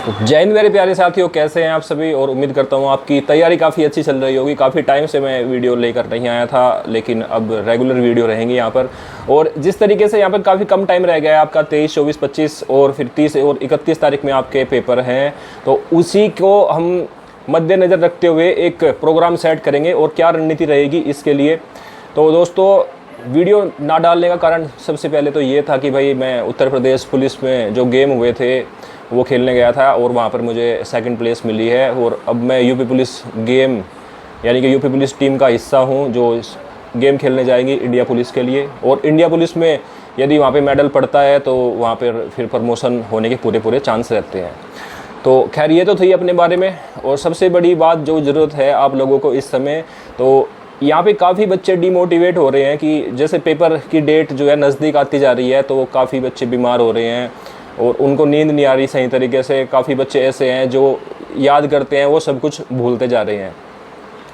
जय हिंद मेरे प्यारे साथियों, कैसे हैं आप सभी। और उम्मीद करता हूँ आपकी तैयारी काफ़ी अच्छी चल रही होगी। काफ़ी टाइम से मैं वीडियो लेकर नहीं आया था, लेकिन अब रेगुलर वीडियो रहेंगी यहाँ पर। और जिस तरीके से यहाँ पर काफ़ी कम टाइम रह गया है आपका, 23, 24, 25 और फिर 30 और 31 तारीख में आपके पेपर हैं, तो उसी को हम मद्देनज़र रखते हुए एक प्रोग्राम सेट करेंगे और क्या रणनीति रहेगी इसके लिए। तो दोस्तों, वीडियो ना डालने का कारण सबसे पहले तो ये था कि भाई मैं उत्तर प्रदेश पुलिस में जो गेम हुए थे वो खेलने गया था और वहाँ पर मुझे सेकंड प्लेस मिली है। और अब मैं यूपी पुलिस गेम यानी कि यूपी पुलिस टीम का हिस्सा हूँ जो गेम खेलने जाएंगी इंडिया पुलिस के लिए। और इंडिया पुलिस में यदि वहाँ पे मेडल पड़ता है तो वहाँ पर फिर प्रमोशन होने के पूरे चांस रहते हैं। तो खैर, ये तो थी अपने बारे में। और सबसे बड़ी बात जो ज़रूरत है आप लोगों को इस समय, तो यहाँ पे काफ़ी बच्चे डिमोटिवेट हो रहे हैं कि जैसे पेपर की डेट जो है नज़दीक आती जा रही है, तो काफ़ी बच्चे बीमार हो रहे हैं और उनको नींद नहीं आ रही सही तरीके से। काफ़ी बच्चे ऐसे हैं जो याद करते हैं वो सब कुछ भूलते जा रहे हैं।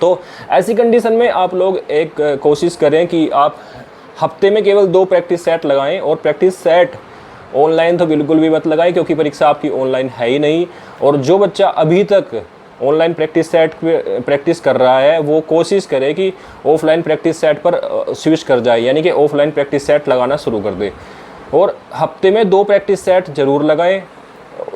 तो ऐसी कंडीशन में आप लोग एक कोशिश करें कि आप हफ्ते में केवल 2 प्रैक्टिस सेट लगाएं। और प्रैक्टिस सेट ऑनलाइन तो बिल्कुल भी मत लगाएं, क्योंकि परीक्षा आपकी ऑनलाइन है ही नहीं। और जो बच्चा अभी तक ऑनलाइन प्रैक्टिस सेट पे प्रैक्टिस कर रहा है वो कोशिश करे कि ऑफलाइन प्रैक्टिस सेट पर स्विच कर जाए, यानी कि ऑफलाइन प्रैक्टिस सेट लगाना शुरू कर दे। और हफ्ते में 2 प्रैक्टिस सेट ज़रूर लगाएं।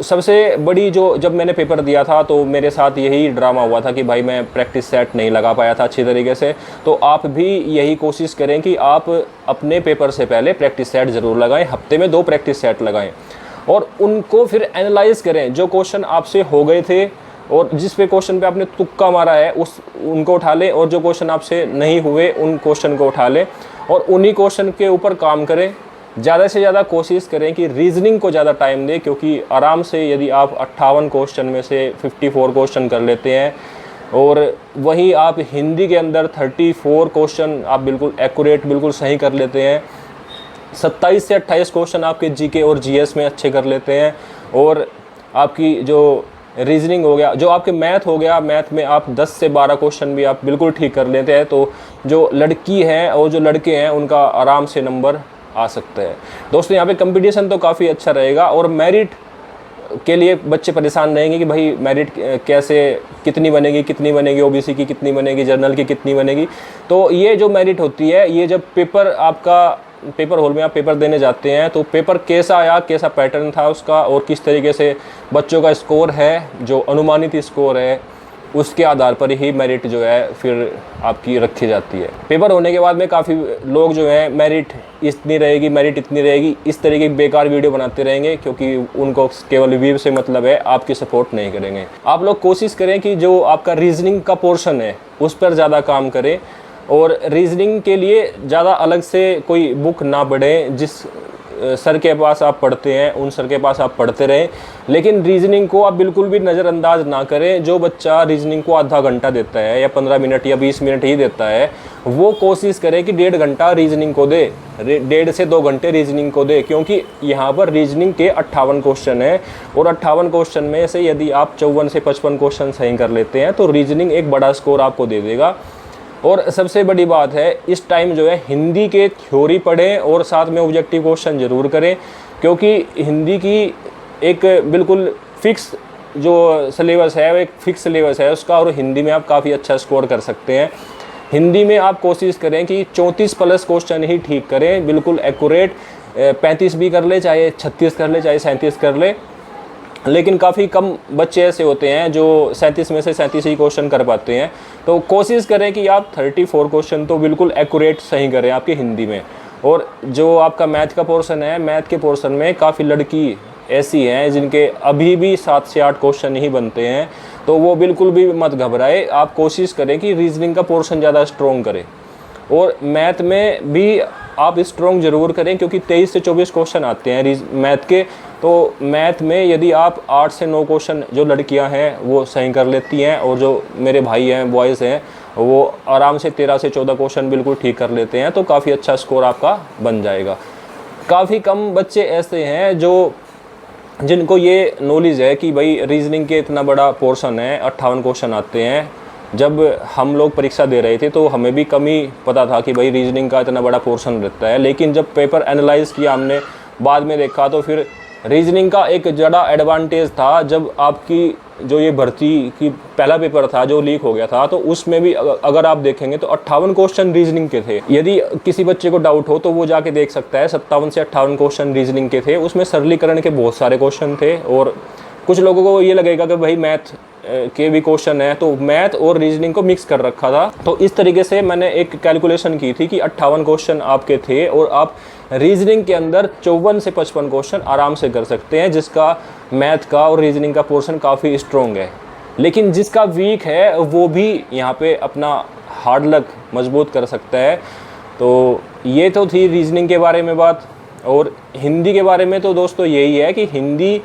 सबसे बड़ी जो, जब मैंने पेपर दिया था तो मेरे साथ यही ड्रामा हुआ था कि भाई मैं प्रैक्टिस सेट नहीं लगा पाया था अच्छी तरीके से। तो आप भी यही कोशिश करें कि आप अपने पेपर से पहले प्रैक्टिस सेट ज़रूर लगाएं। हफ्ते में 2 प्रैक्टिस सेट लगाएं और उनको फिर एनालाइज करें। जो क्वेश्चन आपसे हो गए थे और जिस पे क्वेश्चन पे आपने तुक्का मारा है उनको उठा लें, और जो क्वेश्चन आपसे नहीं हुए उन क्वेश्चन को उठा लें और उन्हीं क्वेश्चन के ऊपर काम करें। ज़्यादा से ज़्यादा कोशिश करें कि रीजनिंग को ज़्यादा टाइम दें, क्योंकि आराम से यदि आप 58 क्वेश्चन में से 54 क्वेश्चन कर लेते हैं और वहीं आप हिंदी के अंदर 34 क्वेश्चन आप बिल्कुल एक्यूरेट बिल्कुल सही कर लेते हैं, 27 से 28 क्वेश्चन आपके जीके और जीएस में अच्छे कर लेते हैं, और आपकी जो रीजनिंग हो गया, जो आपके मैथ हो गया, मैथ में आप 10 से 12 क्वेश्चन भी आप बिल्कुल ठीक कर लेते हैं, तो जो लड़की हैं और जो लड़के हैं उनका आराम से नंबर आ सकता है। दोस्तों, यहाँ पे कंपटीशन तो काफ़ी अच्छा रहेगा और मेरिट के लिए बच्चे परेशान रहेंगे कि भाई मेरिट कैसे, कितनी बनेगी, ओबीसी की कितनी बनेगी, जनरल की कितनी बनेगी। तो ये जो मेरिट होती है, ये जब पेपर आपका पेपर हॉल में आप पेपर देने जाते हैं तो पेपर कैसा आया, कैसा पैटर्न था उसका और किस तरीके से बच्चों का स्कोर है, जो अनुमानित स्कोर है, उसके आधार पर ही मेरिट जो है फिर आपकी रखी जाती है। पेपर होने के बाद में काफ़ी लोग जो है मेरिट इतनी रहेगी इस तरीके की बेकार वीडियो बनाते रहेंगे, क्योंकि उनको केवल व्यू से मतलब है, आपकी सपोर्ट नहीं करेंगे। आप लोग कोशिश करें कि जो आपका रीजनिंग का पोर्शन है उस पर ज़्यादा काम करें और रीजनिंग के लिए ज़्यादा अलग से कोई बुक ना पढ़ें। जिस सर के पास आप पढ़ते हैं उन सर के पास आप पढ़ते रहें, लेकिन रीजनिंग को आप बिल्कुल भी नज़रअंदाज ना करें। जो बच्चा रीजनिंग को आधा घंटा देता है या 15 मिनट या 20 मिनट ही देता है, वो कोशिश करें कि 1.5 घंटा रीजनिंग को दे, 1.5 से 2 घंटे रीजनिंग को दे, क्योंकि यहाँ पर रीजनिंग के 58 क्वेश्चन हैं और 58 क्वेश्चन में से यदि आप 54 से 55 क्वेश्चन सही कर लेते हैं तो रीजनिंग एक बड़ा स्कोर आपको दे देगा। और सबसे बड़ी बात है, इस टाइम जो है हिंदी के थ्योरी पढ़ें और साथ में ऑब्जेक्टिव क्वेश्चन ज़रूर करें, क्योंकि हिंदी की एक बिल्कुल फिक्स जो सिलेबस है, वो एक फिक्स सिलेबस है उसका, और हिंदी में आप काफ़ी अच्छा स्कोर कर सकते हैं। हिंदी में आप कोशिश करें कि 34+ क्वेश्चन ही ठीक करें, बिल्कुल एक्यूरेट। 35 भी कर ले, चाहे 36 कर ले, चाहे 37 कर ले, लेकिन काफ़ी कम बच्चे ऐसे होते हैं जो 37 में से 37 ही क्वेश्चन कर पाते हैं। तो कोशिश करें कि आप 34 क्वेश्चन तो बिल्कुल एक्यूरेट सही करें आपके हिंदी में। और जो आपका मैथ का पोर्शन है, मैथ के पोर्शन में काफ़ी लड़की ऐसी हैं जिनके अभी भी 7 से 8 क्वेश्चन ही बनते हैं, तो वो बिल्कुल भी मत घबराए। आप कोशिश करें कि रीजनिंग का पोर्शन ज़्यादा स्ट्रॉन्ग करें और मैथ में भी आप स्ट्रॉन्ग ज़रूर करें, क्योंकि 23 से 24 क्वेश्चन आते हैं मैथ के। तो मैथ में यदि आप 8 से 9 क्वेश्चन जो लड़कियां हैं वो सही कर लेती हैं, और जो मेरे भाई हैं बॉयज़ हैं वो आराम से 13 से 14 क्वेश्चन बिल्कुल ठीक कर लेते हैं, तो काफ़ी अच्छा स्कोर आपका बन जाएगा। काफ़ी कम बच्चे ऐसे हैं जिनको ये नॉलेज है कि भाई रीजनिंग के इतना बड़ा पोर्शन है, 58 क्वेश्चन आते हैं। जब हम लोग परीक्षा दे रहे थे तो हमें भी कम ही पता था कि भाई रीजनिंग का इतना बड़ा पोर्शन रहता है, लेकिन जब पेपर एनालाइज किया हमने बाद में देखा तो फिर रीजनिंग का एक ज़्यादा एडवांटेज था, जब आपकी जो ये भर्ती की पहला पेपर था जो लीक हो गया था, तो उसमें भी अगर आप देखेंगे तो 58 क्वेश्चन रीजनिंग के थे। यदि किसी बच्चे को डाउट हो तो वो जाके देख सकता है, 57 से 58 क्वेश्चन रीजनिंग के थे। उसमें सरलीकरण के बहुत सारे क्वेश्चन थे, और कुछ लोगों को ये लगेगा कि भाई मैथ के भी क्वेश्चन है, तो मैथ और रीजनिंग को मिक्स कर रखा था। तो इस तरीके से मैंने एक कैलकुलेशन की थी कि 58 क्वेश्चन आपके थे, और आप रीजनिंग के अंदर 54 से 55 क्वेश्चन आराम से कर सकते हैं, जिसका मैथ का और रीजनिंग का पोर्शन काफ़ी स्ट्रॉन्ग है। लेकिन जिसका वीक है वो भी यहाँ पे अपना हार्ड लक मजबूत कर सकता है। तो ये तो थी रीजनिंग के बारे में बात। और हिंदी के बारे में तो दोस्तों यही है कि हिंदी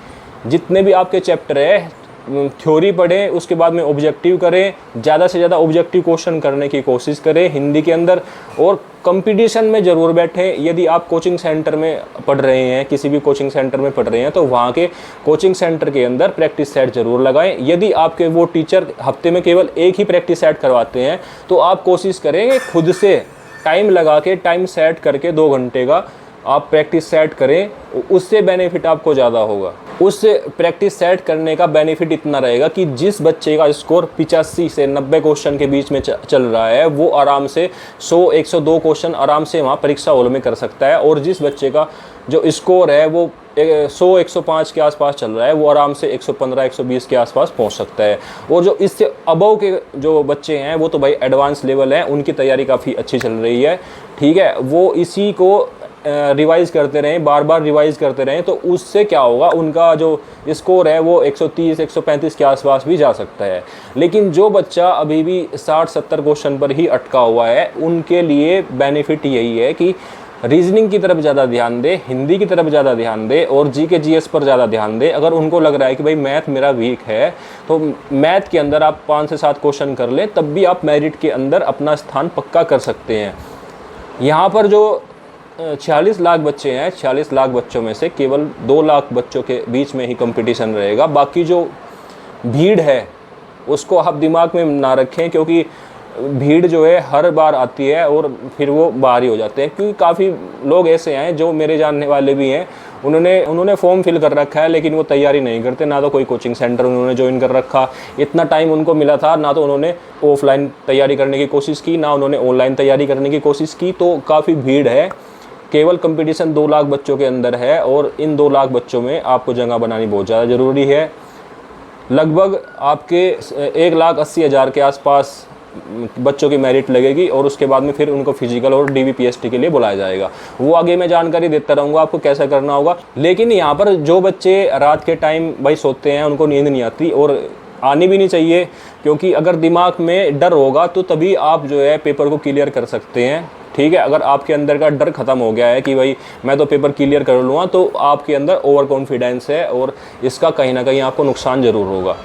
जितने भी आपके चैप्टर है, थ्योरी पढ़ें, उसके बाद में ऑब्जेक्टिव करें, ज़्यादा से ज़्यादा ऑब्जेक्टिव क्वेश्चन करने की कोशिश करें हिंदी के अंदर, और कंपटीशन में ज़रूर बैठें। यदि आप कोचिंग सेंटर में पढ़ रहे हैं, किसी भी कोचिंग सेंटर में पढ़ रहे हैं, तो वहाँ के कोचिंग सेंटर के अंदर प्रैक्टिस सेट ज़रूर लगाएं। यदि आपके वो टीचर हफ्ते में केवल एक ही प्रैक्टिस सेट करवाते हैं, तो आप कोशिश करें खुद से टाइम लगा के, टाइम सेट करके 2 घंटे का आप प्रैक्टिस सेट करें, उससे बेनिफिट आपको ज़्यादा होगा। उस प्रैक्टिस सेट करने का बेनिफिट इतना रहेगा कि जिस बच्चे का स्कोर 85 से 90 क्वेश्चन के बीच में चल रहा है, वो आराम से 100-102 क्वेश्चन आराम से वहाँ परीक्षा हॉल में कर सकता है। और जिस बच्चे का जो स्कोर है वो 100-105 के आसपास चल रहा है, वो आराम से 115-120 के आसपास पहुंच सकता है। और जो इससे अबव के जो बच्चे हैं वो तो भाई एडवांस लेवल है, उनकी तैयारी काफ़ी अच्छी चल रही है, ठीक है। वो इसी को रिवाइज़ करते रहें, बार बार रिवाइज़ करते रहें, तो उससे क्या होगा, उनका जो स्कोर है वो 130-135 के आसपास भी जा सकता है। लेकिन जो बच्चा अभी भी 60-70 क्वेश्चन पर ही अटका हुआ है, उनके लिए बेनिफिट यही है कि रीजनिंग की तरफ ज़्यादा ध्यान दे, हिंदी की तरफ ज़्यादा ध्यान दे, और जीके जीएस पर ज़्यादा ध्यान दे। अगर उनको लग रहा है कि भाई मैथ मेरा वीक है, तो मैथ के अंदर आप 5 से 7 क्वेश्चन कर लें, तब भी आप मेरिट के अंदर अपना स्थान पक्का कर सकते हैं। यहाँ पर जो 46 लाख बच्चे हैं, 46 लाख बच्चों में से केवल 2 लाख बच्चों के बीच में ही कंपटीशन रहेगा। बाकी जो भीड़ है उसको आप दिमाग में ना रखें, क्योंकि भीड़ जो है हर बार आती है और फिर वो बाहर ही हो जाते हैं। क्योंकि काफ़ी लोग ऐसे हैं जो मेरे जानने वाले भी हैं, उन्होंने फॉर्म फिल कर रखा है, लेकिन वो तैयारी नहीं करते, ना तो कोई कोचिंग सेंटर उन्होंने ज्वाइन कर रखा, इतना टाइम उनको मिला था, ना तो उन्होंने ऑफलाइन तैयारी करने की कोशिश की, ना उन्होंने ऑनलाइन तैयारी करने की कोशिश की। तो काफ़ी भीड़ है, केवल कंपटीशन 2 लाख बच्चों के अंदर है, और इन 2 लाख बच्चों में आपको जगह बनानी बहुत ज़्यादा ज़रूरी है। लगभग आपके 1,80,000 के आसपास बच्चों की मेरिट लगेगी, और उसके बाद में फिर उनको फिजिकल और DVPST के लिए बुलाया जाएगा। वो आगे मैं जानकारी देता रहूँगा आपको कैसा करना होगा। लेकिन यहाँ पर जो बच्चे रात के टाइम भाई सोते हैं, उनको नींद नहीं आती, और आनी भी नहीं चाहिए, क्योंकि अगर दिमाग में डर होगा तो तभी आप जो है पेपर को क्लियर कर सकते हैं, ठीक है। अगर आपके अंदर का डर ख़त्म हो गया है कि भाई मैं तो पेपर क्लियर कर लूँगा, तो आपके अंदर ओवर कॉन्फिडेंस है, और इसका कहीं ना कहीं आपको नुकसान ज़रूर होगा।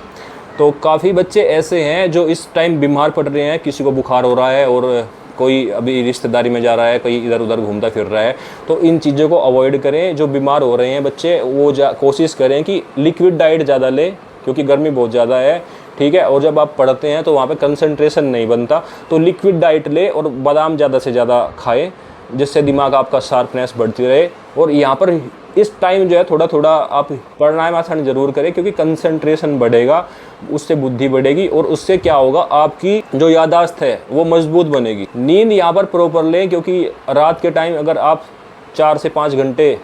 तो काफ़ी बच्चे ऐसे हैं जो इस टाइम बीमार पड़ रहे हैं, किसी को बुखार हो रहा है, और कोई अभी रिश्तेदारी में जा रहा है, कोई इधर उधर घूमता फिर रहा है। तो इन चीज़ों को अवॉइड करें। जो बीमार हो रहे हैं बच्चे, वो कोशिश करें कि लिक्विड डाइट ज़्यादा लें, क्योंकि गर्मी बहुत ज़्यादा है, ठीक है। और जब आप पढ़ते हैं तो वहाँ पे कंसंट्रेशन नहीं बनता, तो लिक्विड डाइट ले, और बादाम ज़्यादा से ज़्यादा खाएं, जिससे दिमाग आपका शार्पनेस बढ़ती रहे। और यहाँ पर इस टाइम जो है थोड़ा थोड़ा आप प्राणायाम ज़रूर करें, क्योंकि कंसंट्रेशन बढ़ेगा, उससे बुद्धि बढ़ेगी, और उससे क्या होगा, आपकी जो याददाश्त है वो मजबूत बनेगी। नींद यहाँ पर प्रॉपर लें, क्योंकि रात के टाइम अगर आप 4 से 5 घंटे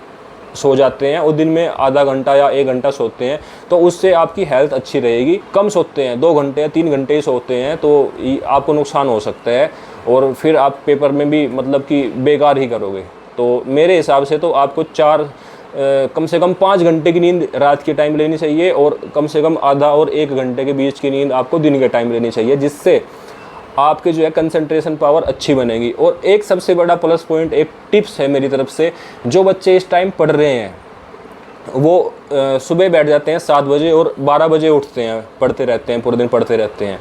सो जाते हैं, और दिन में आधा घंटा या 1 घंटा सोते हैं, तो उससे आपकी हेल्थ अच्छी रहेगी। कम सोते हैं, 2 घंटे या 3 घंटे ही सोते हैं, तो आपको नुकसान हो सकता है, और फिर आप पेपर में भी मतलब कि बेकार ही करोगे। तो मेरे हिसाब से तो आपको कम से कम 5 घंटे की नींद रात के टाइम लेनी चाहिए, और कम से कम आधा और 1 घंटे के बीच की नींद आपको दिन के टाइम लेनी चाहिए, जिससे आपके जो है कंसंट्रेशन पावर अच्छी बनेगी। और एक सबसे बड़ा प्लस पॉइंट, एक टिप्स है मेरी तरफ से, जो बच्चे इस टाइम पढ़ रहे हैं वो सुबह बैठ जाते हैं 7 बजे और 12 बजे उठते हैं, पढ़ते रहते हैं, पूरे दिन पढ़ते रहते हैं।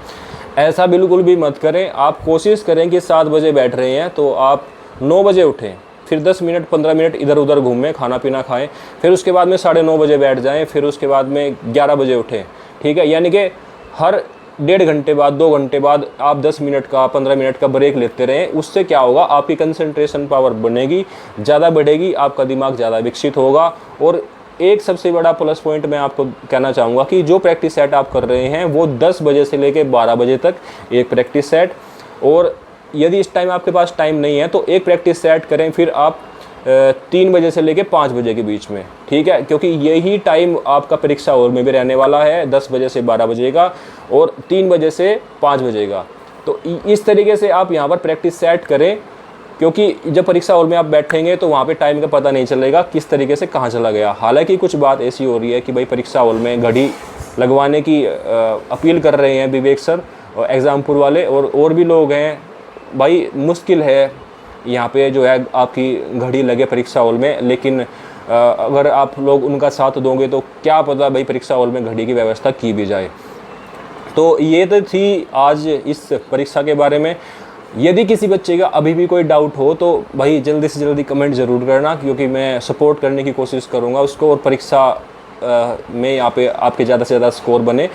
ऐसा बिल्कुल भी मत करें। आप कोशिश करें कि 7 बजे बैठ रहे हैं तो आप 9 बजे उठें, फिर 10 मिनट 15 मिनट इधर उधर घूमें, खाना पीना खाएं, फिर उसके बाद में 9:30 बजे बैठ जाएं, फिर उसके बाद में 11 बजे उठें, ठीक है। यानी कि हर 1.5 घंटे बाद, 2 घंटे बाद आप 10 मिनट का 15 मिनट का ब्रेक लेते रहें। उससे क्या होगा, आपकी कंसंट्रेशन पावर बनेगी, ज़्यादा बढ़ेगी, आपका दिमाग ज़्यादा विकसित होगा, और एक सबसे बड़ा प्लस पॉइंट मैं आपको कहना चाहूँगा कि जो प्रैक्टिस सेट आप कर रहे हैं वो 10 बजे से लेकर 12 बजे तक एक प्रैक्टिस सेट, और यदि इस टाइम आपके पास टाइम नहीं है तो एक प्रैक्टिस सेट करें फिर आप 3 बजे से लेकर 5 बजे के बीच में, ठीक है, क्योंकि यही टाइम आपका परीक्षा हॉल में भी रहने वाला है, 10 बजे से 12 बजे का और 3 बजे से 5 बजे का। तो इस तरीके से आप यहाँ पर प्रैक्टिस सेट करें, क्योंकि जब परीक्षा हॉल में आप बैठेंगे तो वहाँ पे टाइम का पता नहीं चलेगा किस तरीके से कहाँ चला गया। हालांकि कुछ बात ऐसी हो रही है कि भाई परीक्षा हॉल में घड़ी लगवाने की अपील कर रहे हैं विवेक सर और एग्ज़ामपुर वाले, और भी लोग हैं। भाई मुश्किल है यहाँ पे जो है आपकी घड़ी लगे परीक्षा हॉल में, लेकिन अगर आप लोग उनका साथ दोगे तो क्या पता भाई परीक्षा हॉल में घड़ी की व्यवस्था की भी जाए। तो ये तो थी आज इस परीक्षा के बारे में। यदि किसी बच्चे का अभी भी कोई डाउट हो तो भाई जल्दी से जल्दी कमेंट ज़रूर करना, क्योंकि मैं सपोर्ट करने की कोशिश करूँगा उसको, और परीक्षा में यहाँ पे आपके ज़्यादा से ज़्यादा स्कोर बने,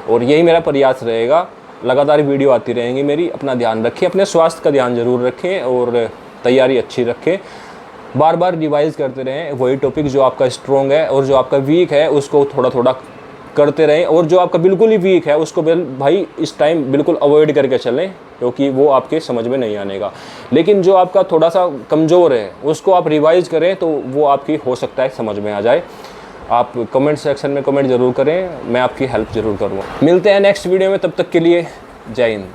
और यही मेरा प्रयास रहेगा। लगातार वीडियो आती रहेंगी मेरी। अपना ध्यान रखें, अपने स्वास्थ्य का ध्यान ज़रूर रखें और तैयारी अच्छी रखें। बार बार रिवाइज करते रहें वही टॉपिक जो आपका स्ट्रॉन्ग है, और जो आपका वीक है उसको थोड़ा थोड़ा करते रहें, और जो आपका बिल्कुल ही वीक है उसको भाई इस टाइम बिल्कुल अवॉइड करके चलें, क्योंकि वो आपके समझ में नहीं आने का। लेकिन जो आपका थोड़ा सा कमज़ोर है उसको आप रिवाइज करें तो वो आपकी हो सकता है समझ में आ जाए। आप कमेंट सेक्शन में कमेंट ज़रूर करें, मैं आपकी हेल्प ज़रूर करूँगा। मिलते हैं नेक्स्ट वीडियो में, तब तक के लिए जय हिंद।